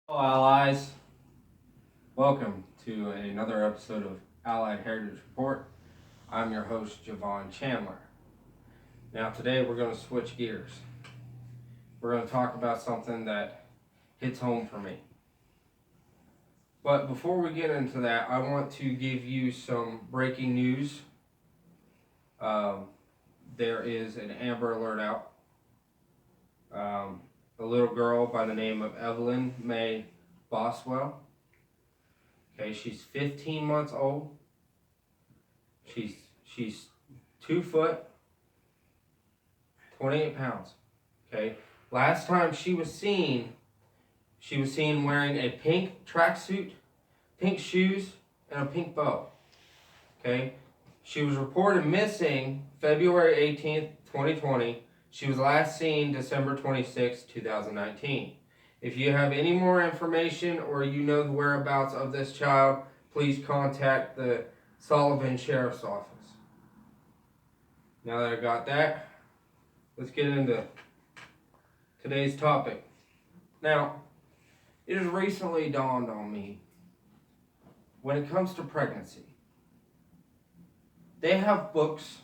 Hello, allies. Welcome to another episode of Allied Heritage Report. I'm your host, Javon Chandler. Now, today we're going to switch gears. We're going to talk about something that hits home for me. But before we get into that, I want to give you some breaking news. There is an Amber Alert out. A little girl by the name of Evelyn Mae Boswell. Okay, she's 15 months old. She's 2 foot, 28 pounds. Okay, last time she was seen wearing a pink tracksuit, pink shoes, and a pink bow. Okay, she was reported missing February 18th, 2020. She was last seen December 26, 2019. If you have any more information or you know the whereabouts of this child, please contact the Sullivan Sheriff's Office. Now that I got that, let's get into today's topic. Now, it has recently dawned on me, when it comes to pregnancy, they have books,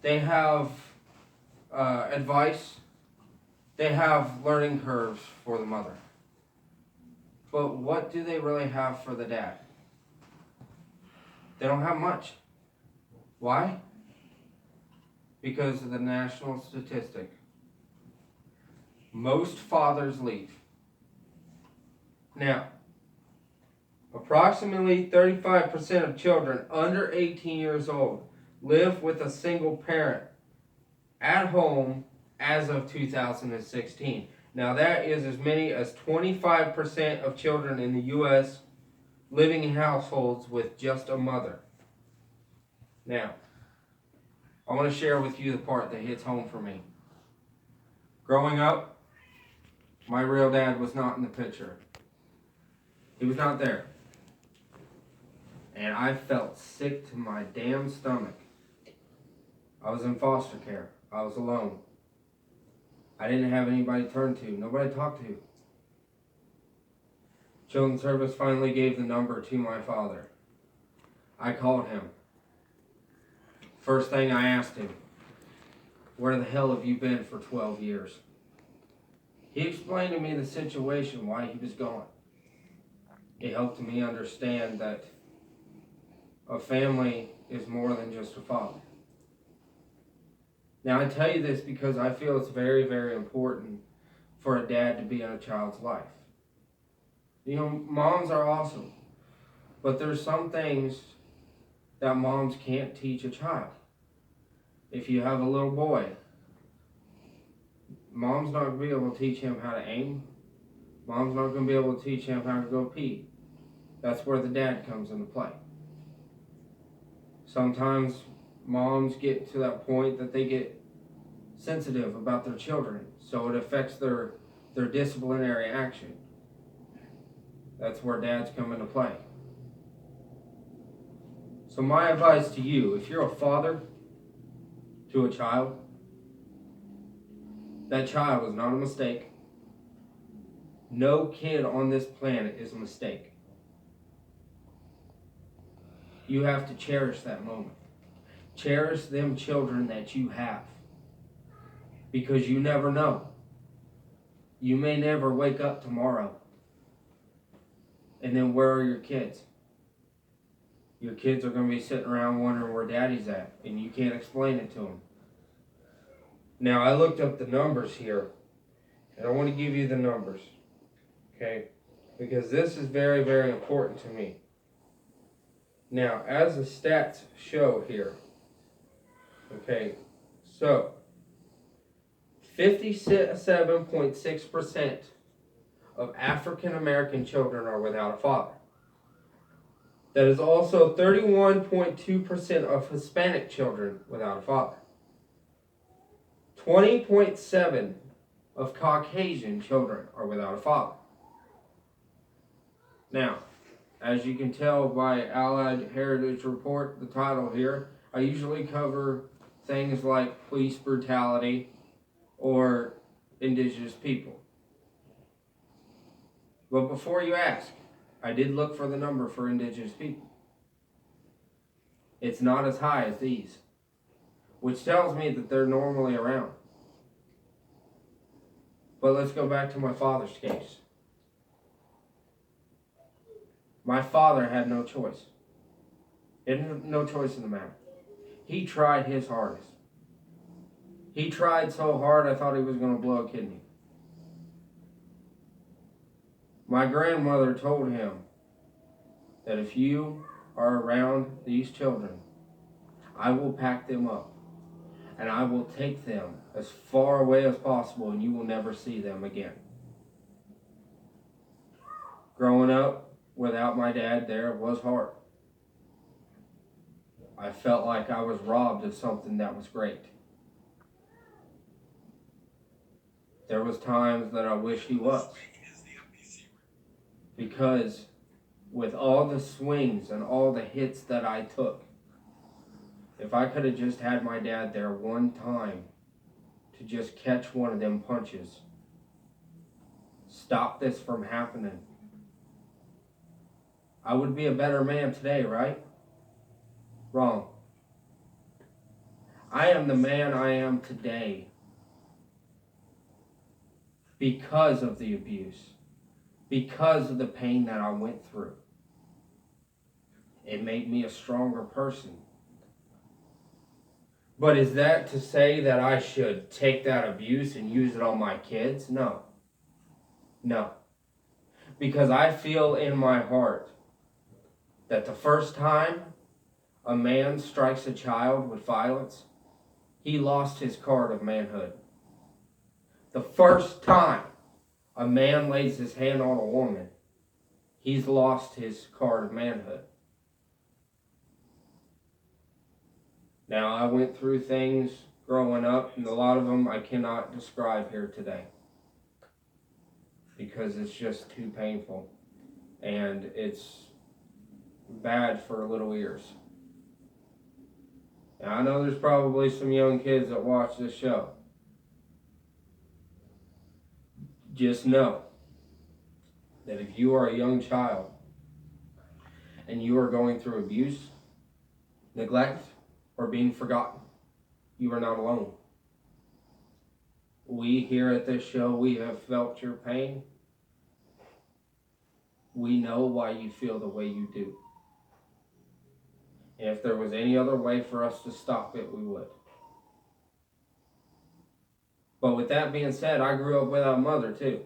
they have advice, they have learning curves for the mother. But what do they really have for the dad? They don't have much. Why? Because of the national statistic. Most fathers leave. Now, approximately 35% of children under 18 years old live with a single parent at home as of 2016. Now that is as many as 25% of children in the U.S. living in households with just a mother. Now, I want to share with you the part that hits home for me. Growing up, my real dad was not in the picture. He was not there. And I felt sick to my damn stomach. I was in foster care. I was alone. I didn't have anybody to turn to, nobody to talk to. Children's Service finally gave the number to my father. I called him. First thing I asked him, where the hell have you been for 12 years? He explained to me the situation, why he was gone. It helped me understand that a family is more than just a father. Now, I tell you this because I feel it's very, very important for a dad to be in a child's life. You know, moms are awesome, but there's some things that moms can't teach a child. If you have a little boy, mom's not going to be able to teach him how to aim. Mom's not going to be able to teach him how to go pee. That's where the dad comes into play. Sometimes moms get to that point that they get sensitive about their children, so it affects their disciplinary action. That's where dads come into play. So my advice to you, if you're a father to a child, that child is not a mistake. No kid on this planet is a mistake. You have to cherish that moment. Cherish them children that you have. Because you never know. You may never wake up tomorrow. And then where are your kids? Your kids are going to be sitting around wondering where daddy's at. And you can't explain it to them. Now, I looked up the numbers here. And I want to give you the numbers. Okay? Because this is very, very important to me. Now, as the stats show here. Okay, so 57.6% of African American children are without a father. That is also 31.2% of Hispanic children without a father. 20.7% of Caucasian children are without a father. Now, as you can tell by Allied Heritage Report, the title here, I usually cover things like police brutality or indigenous people. But before you ask, I did look for the number for Indigenous people. It's not as high as these, which tells me that they're normally around. But let's go back to my father's case. My father had no choice. He had no choice in the matter. He tried his hardest. He tried so hard I thought he was going to blow a kidney. My grandmother told him that if you are around these children, I will pack them up and I will take them as far away as possible and you will never see them again. Growing up without my dad there was hard. I felt like I was robbed of something that was great. There was times that I wish he was. Because with all the swings and all the hits that I took, if I could have just had my dad there one time to just catch one of them punches, stop this from happening, I would be a better man today, right? Wrong. I am the man I am today because of the abuse, because of the pain that I went through. It made me a stronger person. But is that to say that I should take that abuse and use it on my kids? No. No. Because I feel in my heart that the first time a man strikes a child with violence, he lost his card of manhood. The first time a man lays his hand on a woman, he's lost his card of manhood. Now, I went through things growing up, and a lot of them I cannot describe here today because it's just too painful, and it's bad for little ears. Now, I know there's probably some young kids that watch this show. Just know that if you are a young child and you are going through abuse, neglect, or being forgotten, you are not alone. We here at this show, we have felt your pain. We know why you feel the way you do. And if there was any other way for us to stop it, we would. But with that being said, I grew up without a mother too.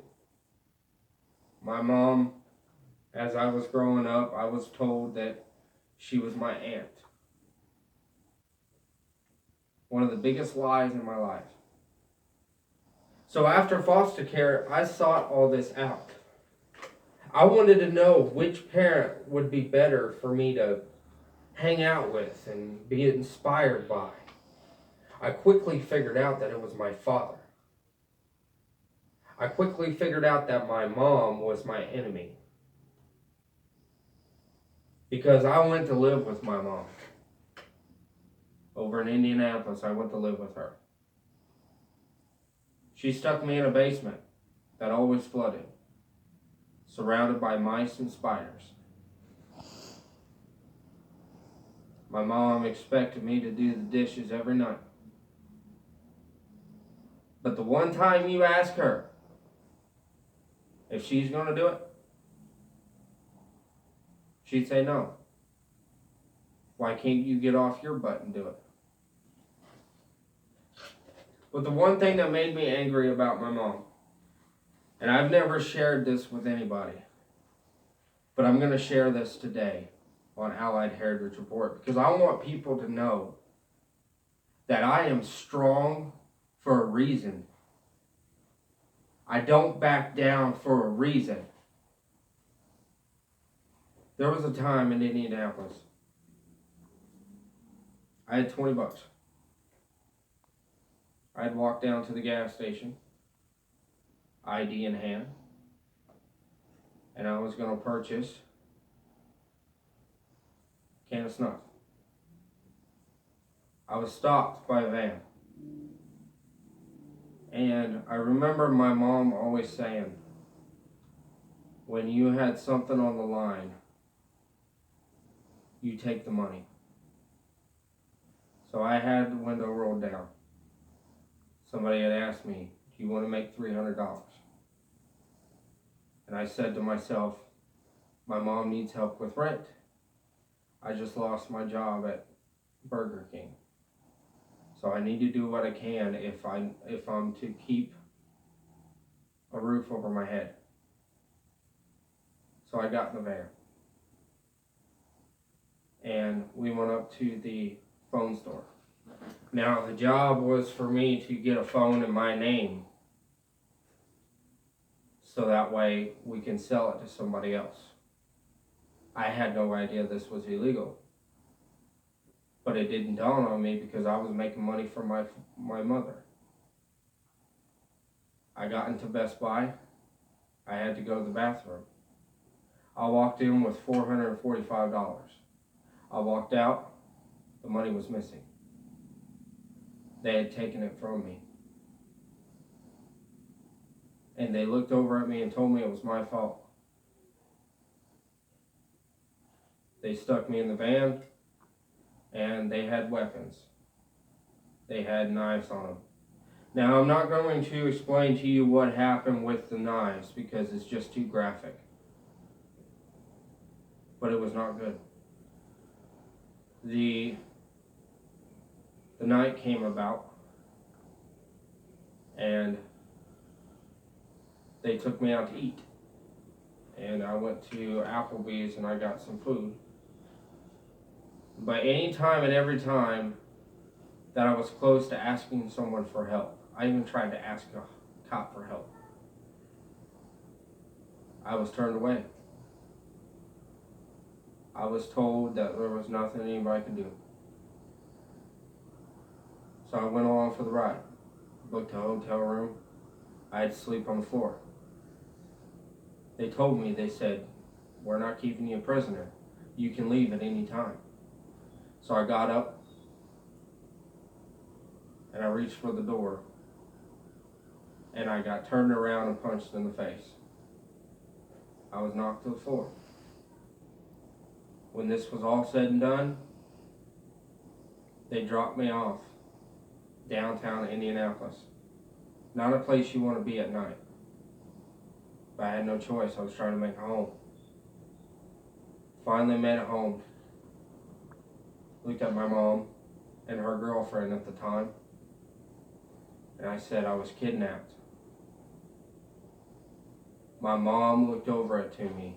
My mom, as I was growing up, I was told that she was my aunt. One of the biggest lies in my life. So after foster care, I sought all this out. I wanted to know which parent would be better for me to hang out with and be inspired by. I quickly figured out that it was my father. I quickly figured out that my mom was my enemy. Because I went to live with my mom. Over in Indianapolis, I went to live with her. She stuck me in a basement that always flooded, surrounded by mice and spiders. My mom expected me to do the dishes every night. But the one time you ask her if she's going to do it, she'd say no. Why can't you get off your butt and do it? But the one thing that made me angry about my mom, and I've never shared this with anybody, but I'm going to share this today on Allied Heritage Report because I want people to know that I am strong for a reason. I don't back down for a reason. There was a time in Indianapolis, I had $20. I'd walk down to the gas station, ID in hand, and I was going to purchase a can of snuff. I was stopped by a van. And I remember my mom always saying, When you had something on the line, you take the money. So I had the window rolled down. Somebody had asked me, do you want to make $300? And I said to myself, my mom needs help with rent. I just lost my job at Burger King. So I need to do what I can if I'm to keep a roof over my head. So I got in the van. And we went up to the phone store. Now the job was for me to get a phone in my name, so that way we can sell it to somebody else. I had no idea this was illegal. But it didn't dawn on me because I was making money for my mother. I got into Best Buy. I had to go to the bathroom. I walked in with $445. I walked out. The money was missing. They had taken it from me. And they looked over at me and told me it was my fault. They stuck me in the van, and they had weapons. They had knives on them. Now, I'm not going to explain to you what happened with the knives because it's just too graphic. But it was not good. The night came about, and they took me out to eat. And I went to Applebee's and I got some food. But any time and every time that I was close to asking someone for help, I even tried to ask a cop for help, I was turned away. I was told that there was nothing anybody could do. So I went along for the ride. Booked a hotel room. I had to sleep on the floor. They told me, they said, we're not keeping you a prisoner. You can leave at any time. So I got up and I reached for the door and I got turned around and punched in the face. I was knocked to the floor. When this was all said and done, they dropped me off downtown Indianapolis. Not a place you want to be at night. But I had no choice. I was trying to make it home. Finally made it home. Looked at my mom and her girlfriend at the time. And I said I was kidnapped. My mom looked over it to me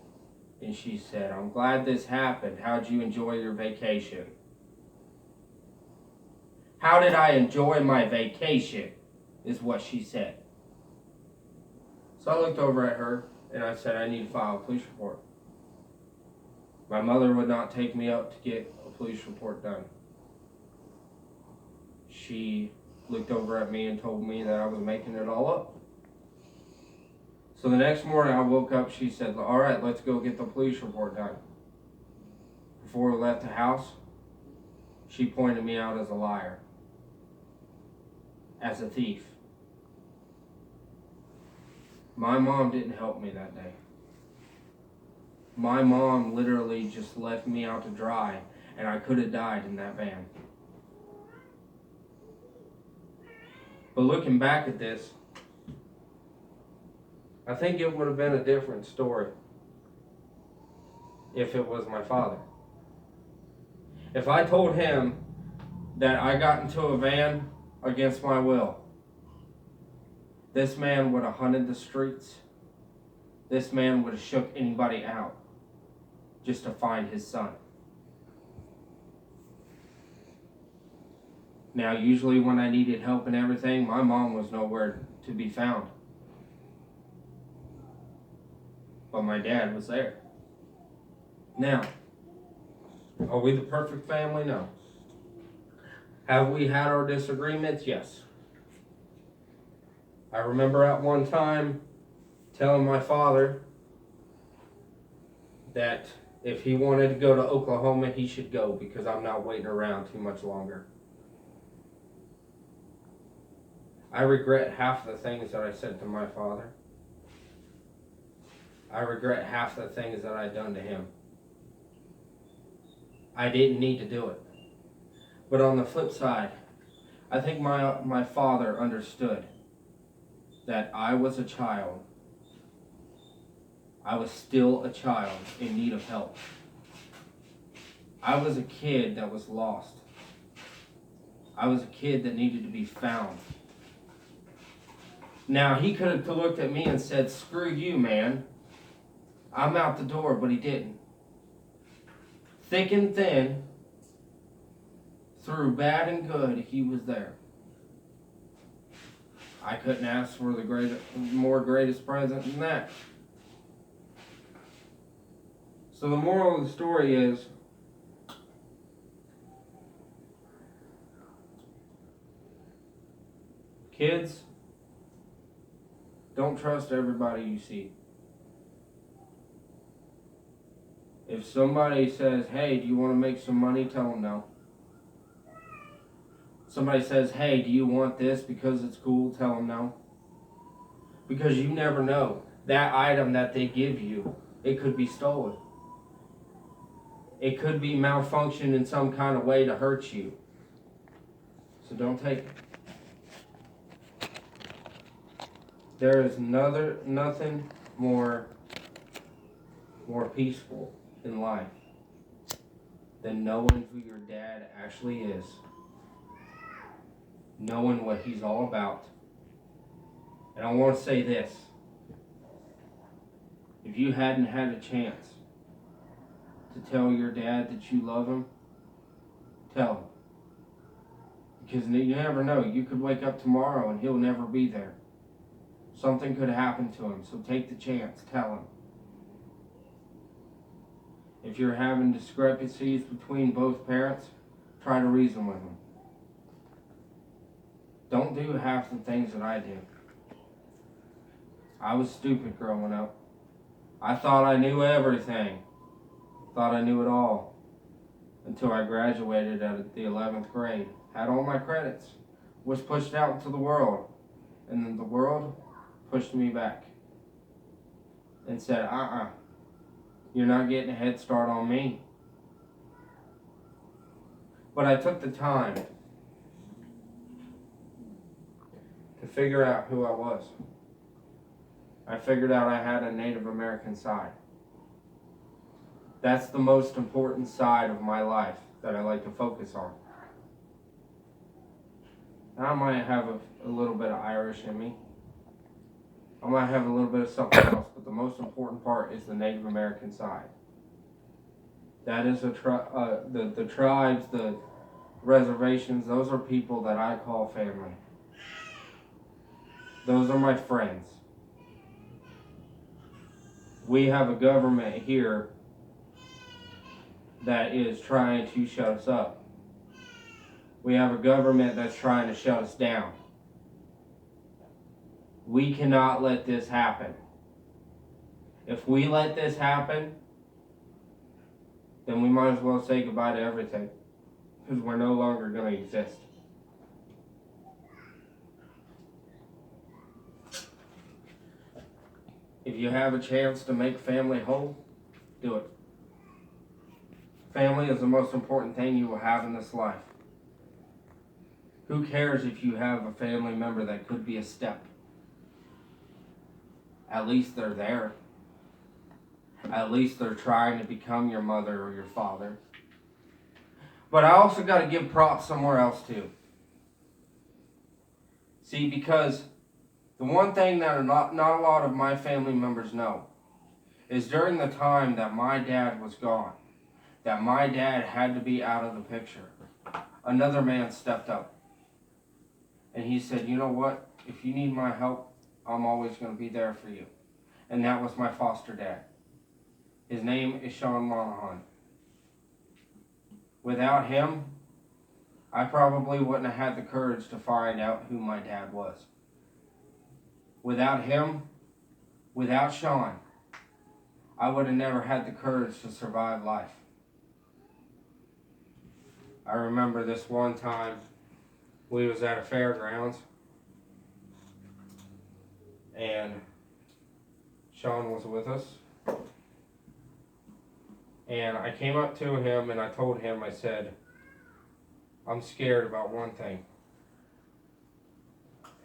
and she said, I'm glad this happened. How'd you enjoy your vacation? How did I enjoy my vacation? Is what she said. So I looked over at her and I said, I need to file a police report. My mother would not take me up to get a police report done. She looked over at me and told me that I was making it all up. So the next morning I woke up, she said, all right, let's go get the police report done. Before we left the house, she pointed me out as a liar, as a thief. My mom didn't help me that day. My mom literally just left me out to dry, and I could have died in that van. But looking back at this, I think it would have been a different story if it was my father. If I told him that I got into a van against my will, this man would have hunted the streets. This man would have shook anybody out just to find his son. Now, usually when I needed help and everything, my mom was nowhere to be found. But my dad was there. Now, are we the perfect family? No. Have we had our disagreements? Yes. I remember at one time telling my father that if he wanted to go to Oklahoma, he should go because I'm not waiting around too much longer. I regret half the things that I said to my father. I regret half the things that I'd done to him. I didn't need to do it. But on the flip side, I think my father understood that I was a child. I was still a child in need of help. I was a kid that was lost. I was a kid that needed to be found. Now, he could have looked at me and said, "Screw you, man. I'm out the door," but he didn't. Thick and thin, through bad and good, he was there. I couldn't ask for the greatest present than that. So the moral of the story is, kids, don't trust everybody you see. If somebody says, "Hey, do you want to make some money?" tell them no. Somebody says, "Hey, do you want this because it's cool?" tell them no. Because you never know. That item that they give you, it could be stolen. It could be malfunctioned in some kind of way to hurt you. So don't take it. There is nothing more peaceful in life than knowing who your dad actually is. Knowing what he's all about. And I want to say this. If you hadn't had a chance to tell your dad that you love him, tell him. Because you never know. You could wake up tomorrow and he'll never be there. Something could happen to him. So take the chance. Tell him. If you're having discrepancies between both parents, try to reason with them. Don't do half the things that I did. I was stupid growing up. I thought I knew everything. Thought I knew it all. Until I graduated at the 11th grade. Had all my credits. Was pushed out into the world. And then the world pushed me back. And said, you're not getting a head start on me. But I took the time to figure out who I was. I figured out I had a Native American side. That's the most important side of my life that I like to focus on. I might have a little bit of Irish in me. I might have a little bit of something else, but the most important part is the Native American side. That is the tribes, the reservations, those are people that I call family. Those are my friends. We have a government here that is trying to shut us up. We have a government that's trying to shut us down. We cannot let this happen. If we let this happen, then we might as well say goodbye to everything, because we're no longer going to exist. If you have a chance to make family whole, do it. Family is the most important thing you will have in this life. Who cares if you have a family member that could be a step? At least they're there. At least they're trying to become your mother or your father. But I also got to give props somewhere else too. See, because the one thing that not a lot of my family members know is during the time that my dad was gone, that my dad had to be out of the picture, another man stepped up. And he said, "You know what? If you need my help, I'm always going to be there for you." And that was my foster dad. His name is Sean Monahan. Without him, I probably wouldn't have had the courage to find out who my dad was. Without him, without Sean, I would have never had the courage to survive life. I remember this one time we was at a fairgrounds and Sean was with us And I came up to him and I told him, I said, I'm scared about one thing.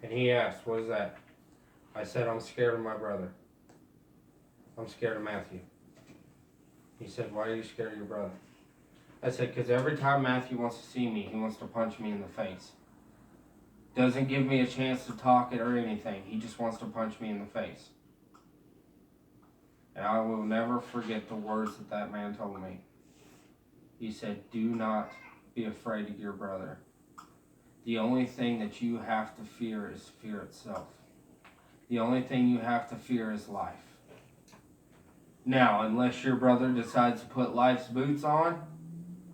And he asked, what is that? I said, I'm scared of my brother. I'm scared of Matthew. He said, why are you scared of your brother? I said, because every time Matthew wants to see me, he wants to punch me in the face. Doesn't give me a chance to talk it or anything. He just wants to punch me in the face. And I will never forget the words that that man told me. He said, do not be afraid of your brother. The only thing that you have to fear is fear itself. The only thing you have to fear is life. Now, unless your brother decides to put life's boots on,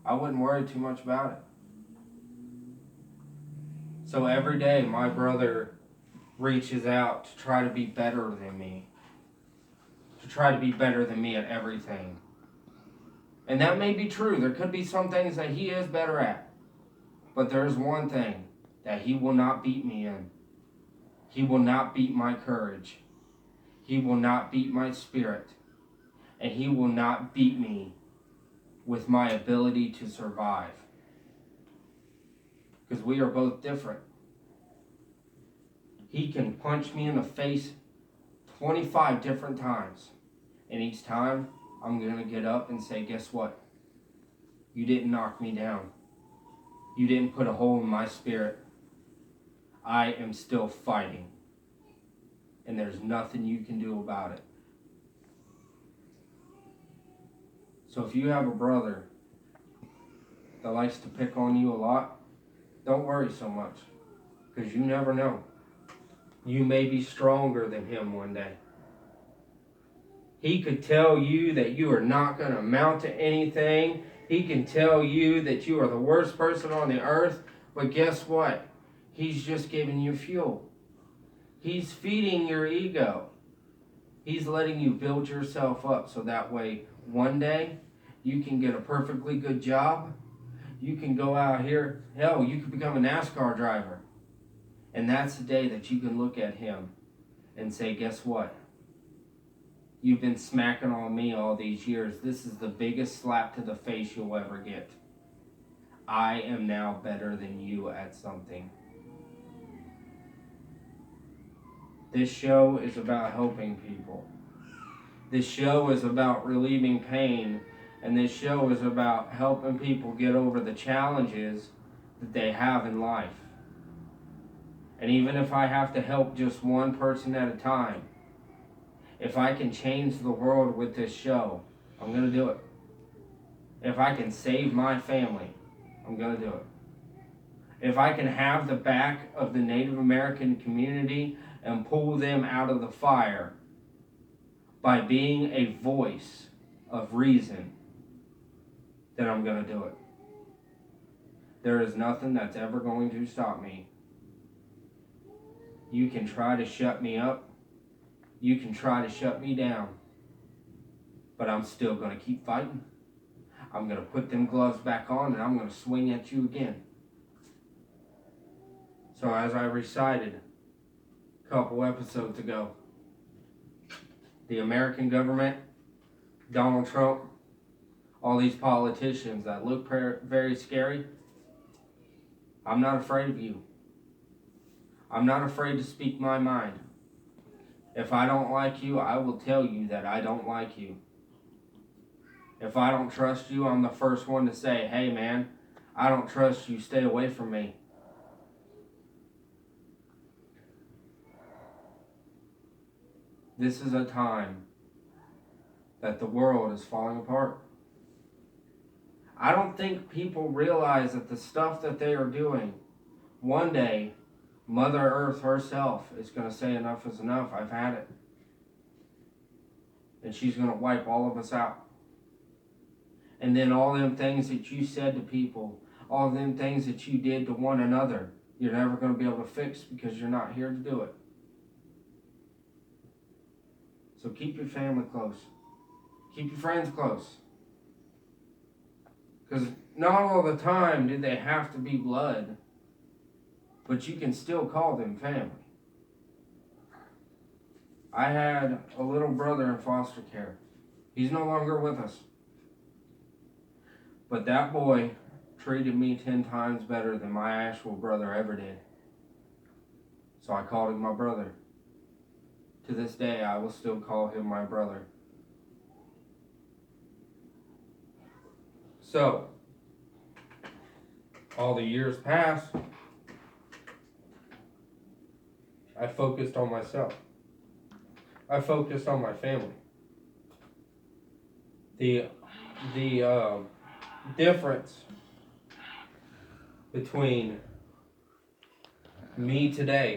I wouldn't worry too much about it. So every day, my brother reaches out to try to be better than me. To try to be better than me at everything. And that may be true. There could be some things that he is better at. But there's one thing that he will not beat me in. He will not beat my courage. He will not beat my spirit. And he will not beat me with my ability to survive. Because we are both different. He can punch me in the face 25 different times. And each time, I'm going to get up and say, guess what? You didn't knock me down. You didn't put a hole in my spirit. I am still fighting. And there's nothing you can do about it. So if you have a brother that likes to pick on you a lot, don't worry so much. Because you never know. You may be stronger than him one day. He could tell you that you are not going to amount to anything. He can tell you that you are the worst person on the earth. But guess what? He's just giving you fuel. He's feeding your ego. He's letting you build yourself up so that way one day you can get a perfectly good job. You can go out here. Hell, you could become a NASCAR driver. And that's the day that you can look at him and say, guess what? You've been smacking on me all these years. This is the biggest slap to the face you'll ever get. I am now better than you at something. This show is about helping people. This show is about relieving pain. And this show is about helping people get over the challenges that they have in life. And even if I have to help just one person at a time, if I can change the world with this show, I'm going to do it. If I can save my family, I'm going to do it. If I can have the back of the Native American community and pull them out of the fire by being a voice of reason, then I'm going to do it. There is nothing that's ever going to stop me. You can try to shut me up. You can try to shut me down. But I'm still going to keep fighting. I'm going to put them gloves back on and I'm going to swing at you again. So as I recited a couple episodes ago, the American government, Donald Trump, all these politicians that look very scary, I'm not afraid of you. I'm not afraid to speak my mind. If I don't like you, I will tell you that I don't like you. If I don't trust you, I'm the first one to say, hey man, I don't trust you, stay away from me. This is a time that the world is falling apart. I don't think people realize that the stuff that they are doing, one day, Mother Earth herself is going to say enough is enough. I've had it. And she's going to wipe all of us out. And then all them things that you said to people, all them things that you did to one another, you're never going to be able to fix because you're not here to do it. So keep your family close. Keep your friends close. Because not all the time do they have to be blood, but you can still call them family. I had a little brother in foster care. He's no longer with us. But that boy treated me 10 times better than my actual brother ever did. So I called him my brother. To this day, I will still call him my brother. So, all the years passed. I focused on myself. I focused on my family. The difference between me today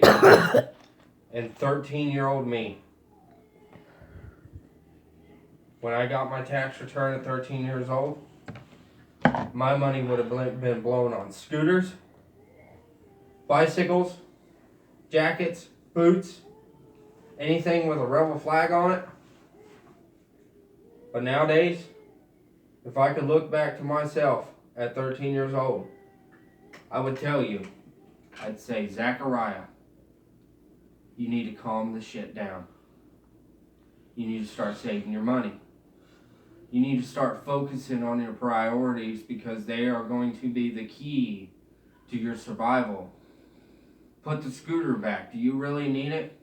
and 13-year-old me. When I got my tax return at 13 years old, my money would have been blown on scooters, bicycles, jackets, boots, anything with a rebel flag on it. But nowadays, if I could look back to myself at 13 years old, I would tell you, I'd say, Zachariah, you need to calm the shit down. You need to start saving your money. You need to start focusing on your priorities because they are going to be the key to your survival. Put the scooter back. Do you really need it?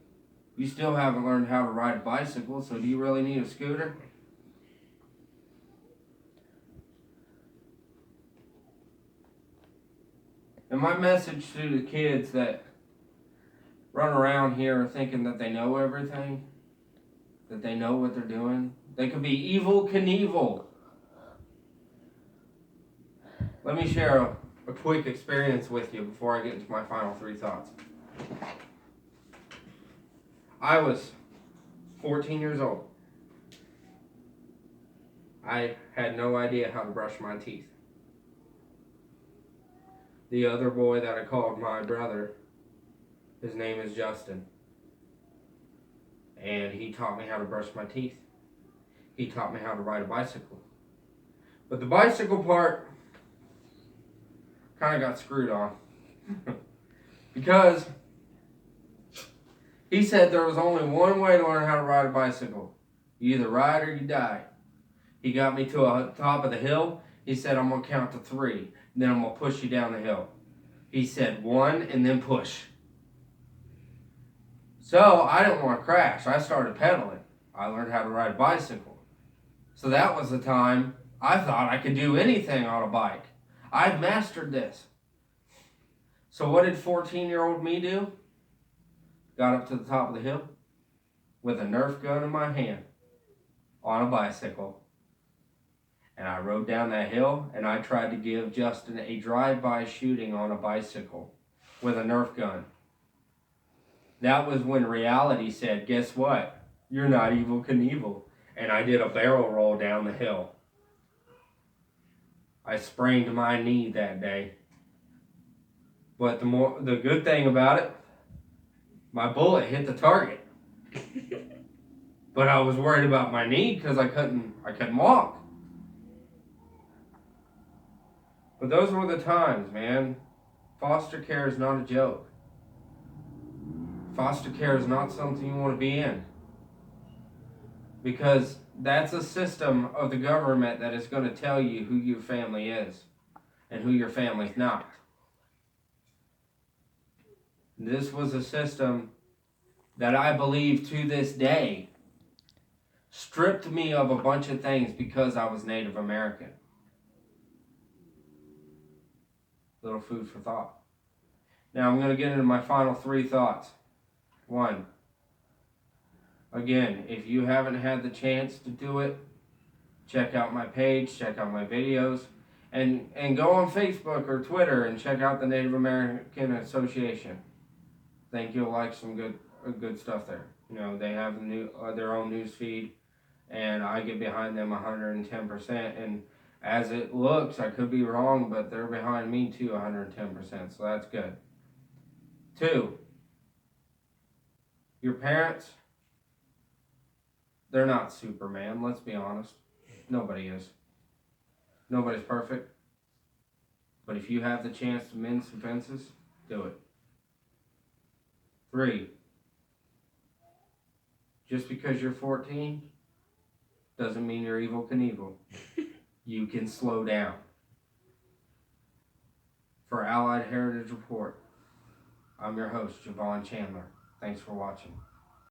You still haven't learned how to ride a bicycle, so do you really need a scooter? And my message to the kids that run around here thinking that they know everything, that they know what they're doing, they could be Evel Knievel. Let me share a quick experience with you before I get into my final 3 thoughts. I was 14 years old. I had no idea how to brush my teeth. The other boy that I called my brother, his name is Justin. And he taught me how to brush my teeth. He taught me how to ride a bicycle. But the bicycle part kind of got screwed on. Because he said there was only one way to learn how to ride a bicycle. You either ride or you die. He got me to the top of the hill. He said, I'm going to count to 3. Then I'm going to push you down the hill. He said 1 and then push. So I didn't want to crash. I started pedaling. I learned how to ride a bicycle. So that was the time I thought I could do anything on a bike. I've mastered this. So what did 14-year-old me do? Got up to the top of the hill with a Nerf gun in my hand on a bicycle. And I rode down that hill and I tried to give Justin a drive-by shooting on a bicycle with a Nerf gun. That was when reality said, guess what? You're not Evel Knievel. And I did a barrel roll down the hill. I sprained my knee that day. But the good thing about it, my bullet hit the target. But I was worried about my knee because I couldn't walk. But those were the times, man. Foster care is not a joke. Foster care is not something you want to be in. Because that's a system of the government that is going to tell you who your family is and who your family's not. This was a system that I believe to this day stripped me of a bunch of things because I was Native American. Little food for thought. Now I'm going to get into my final 3 thoughts. 1. Again, if you haven't had the chance to do it, check out my page, check out my videos, and go on Facebook or Twitter and check out the Native American Association. I think you'll like some good stuff there. You know, they have their own news feed, and I get behind them 110%. And as it looks, I could be wrong, but they're behind me too 110%, so that's good. 2, your parents, they're not Superman, let's be honest. Nobody is. Nobody's perfect. But if you have the chance to mend some fences, do it. 3, just because you're 14 doesn't mean you're Evel Knievel. You can slow down. For Allied Heritage Report, I'm your host, Javon Chandler. Thanks for watching.